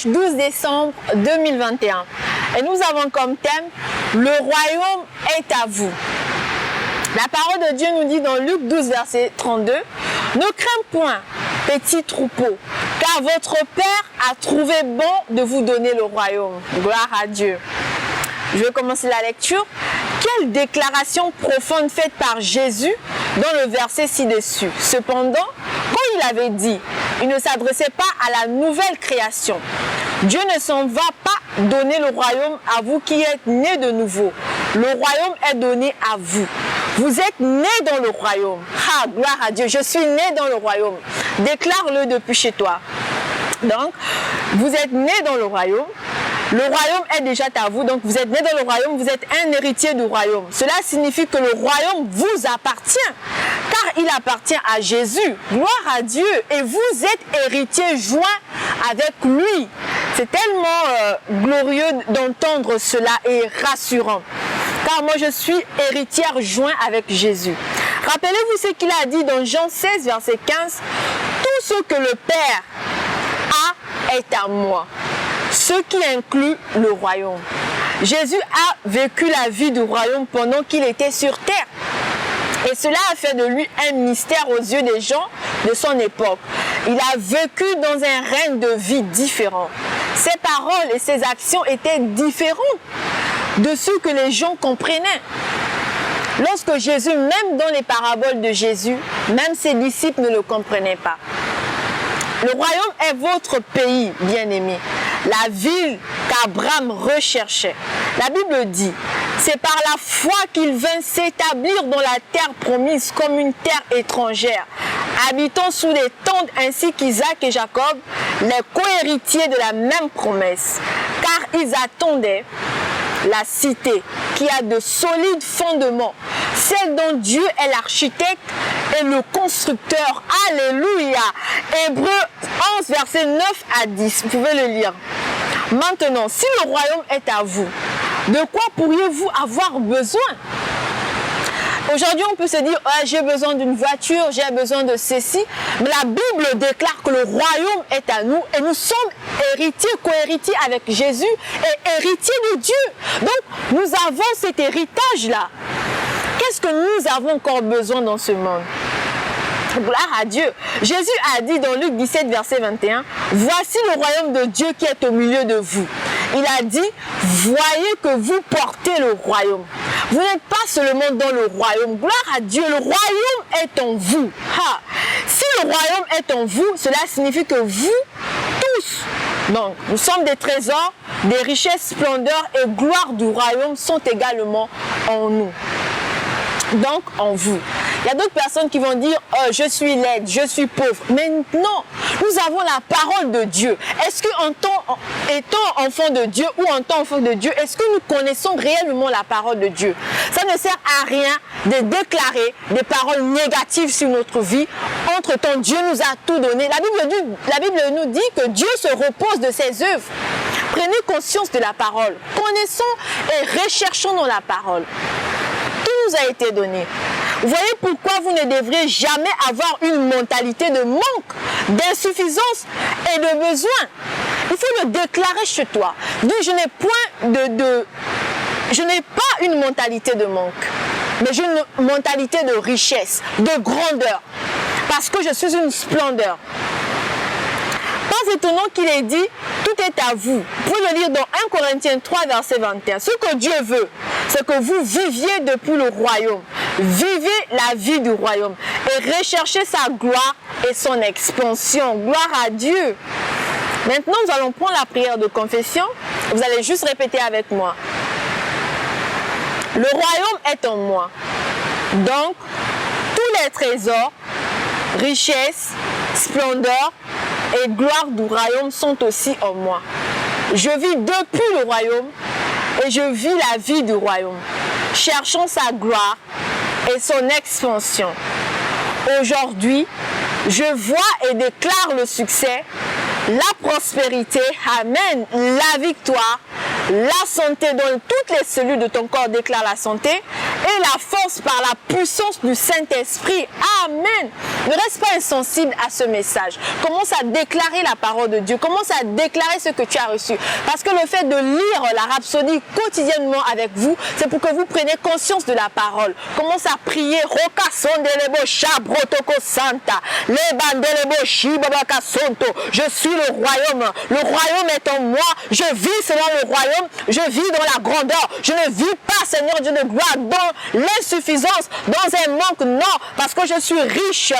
dimanche 12 décembre 2021. Et nous avons comme thème « Le royaume est à vous ». La parole de Dieu nous dit dans Luc 12, verset 32, « Ne crains point, petit troupeau, car votre Père a trouvé bon de vous donner le royaume. » Gloire à Dieu. Je vais commencer la lecture. Quelle déclaration profonde faite par Jésus dans le verset ci-dessus. Cependant, quand il avait dit, il ne s'adressait pas à la nouvelle création. Dieu ne s'en va pas donner le royaume à vous qui êtes nés de nouveau. Le royaume est donné à vous. Vous êtes nés dans le royaume. Ah, gloire à Dieu, je suis né dans le royaume. Déclare-le depuis chez toi. Donc, vous êtes nés dans le royaume. Le royaume est déjà à vous, donc vous êtes né dans le royaume, vous êtes un héritier du royaume. Cela signifie que le royaume vous appartient, car il appartient à Jésus. Gloire à Dieu. Et vous êtes héritier joint avec lui. C'est tellement glorieux d'entendre cela et rassurant. Car moi je suis héritière joint avec Jésus. Rappelez-vous ce qu'il a dit dans Jean 16, verset 15. Tout ce que le Père a est à moi. Ce qui inclut le royaume. Jésus a vécu la vie du royaume pendant qu'il était sur terre. Et cela a fait de lui un mystère aux yeux des gens de son époque. Il a vécu dans un règne de vie différent. Ses paroles et ses actions étaient différentes de ce que les gens comprenaient. Lorsque Jésus, même dans les paraboles de Jésus, même ses disciples ne le comprenaient pas. Le royaume est votre pays, bien-aimé. La ville qu'Abraham recherchait. La Bible dit, c'est par la foi qu'il vint s'établir dans la terre promise comme une terre étrangère, habitant sous des tentes ainsi qu'Isaac et Jacob, les cohéritiers de la même promesse. Car ils attendaient la cité qui a de solides fondements, celle dont Dieu est l'architecte et le constructeur. Alléluia. Hébreux 11, versets 9 à 10. Vous pouvez le lire. Maintenant, si le royaume est à vous, de quoi pourriez-vous avoir besoin? Aujourd'hui, on peut se dire, oh, j'ai besoin d'une voiture, j'ai besoin de ceci. Mais la Bible déclare que le royaume est à nous et nous sommes héritiers, co-héritiers avec Jésus et héritiers de Dieu. Donc, nous avons cet héritage-là. Qu'est-ce que nous avons encore besoin dans ce monde? Gloire à Dieu. Jésus a dit dans Luc 17, verset 21, « Voici le royaume de Dieu qui est au milieu de vous. » Il a dit, « Voyez que vous portez le royaume. » Vous n'êtes pas seulement dans le royaume. Gloire à Dieu, le royaume est en vous. Ha. Si le royaume est en vous, cela signifie que vous, tous, donc nous sommes des trésors, des richesses, splendeurs et gloire du royaume sont également en nous. Donc en vous. Il y a d'autres personnes qui vont dire oh, je suis laide, je suis pauvre. Mais non, nous avons la parole de Dieu. Est-ce que étant enfant de Dieu ou en tant qu'enfant de Dieu, est-ce que nous connaissons réellement la parole de Dieu? Ça ne sert à rien de déclarer des paroles négatives sur notre vie. Entre-temps, Dieu nous a tout donné. La Bible nous dit que Dieu se repose de ses œuvres. Prenez conscience de la parole. Connaissons et recherchons dans la parole. Tout nous a été donné. Vous voyez pourquoi vous ne devrez jamais avoir une mentalité de manque, d'insuffisance et de besoin. Il faut le déclarer chez toi. Dis, je n'ai pas une mentalité de manque, mais j'ai une mentalité de richesse, de grandeur, parce que je suis une splendeur. Pas étonnant qu'il ait dit, tout est à vous. Vous pouvez le lire dans 1 Corinthiens 3, verset 21. Ce que Dieu veut, c'est que vous viviez depuis le royaume. Vivez la vie du royaume et recherchez sa gloire et son expansion. Gloire à Dieu. Maintenant, nous allons prendre la prière de confession. Vous allez juste répéter avec moi. Le royaume est en moi. Donc, tous les trésors, richesses, splendeur et gloire du royaume sont aussi en moi. Je vis depuis le royaume et je vis la vie du royaume, cherchant sa gloire et son expansion. Aujourd'hui, je vois et déclare le succès, la prospérité, amen, la victoire, la santé dans toutes les cellules de ton corps déclare la santé et la force par la puissance du Saint-Esprit. Amen. Ne reste pas insensible à ce message. Commence à déclarer la parole de Dieu. Commence à déclarer ce que tu as reçu. Parce que le fait de lire la rhapsodie quotidiennement avec vous, c'est pour que vous preniez conscience de la parole. Commence à prier. Je suis le royaume. Le royaume est en moi. Je vis selon le royaume. Je vis dans la grandeur. Je ne vis pas, Seigneur Dieu de gloire, dans l'insuffisance, dans un manque. Non, parce que je suis riche.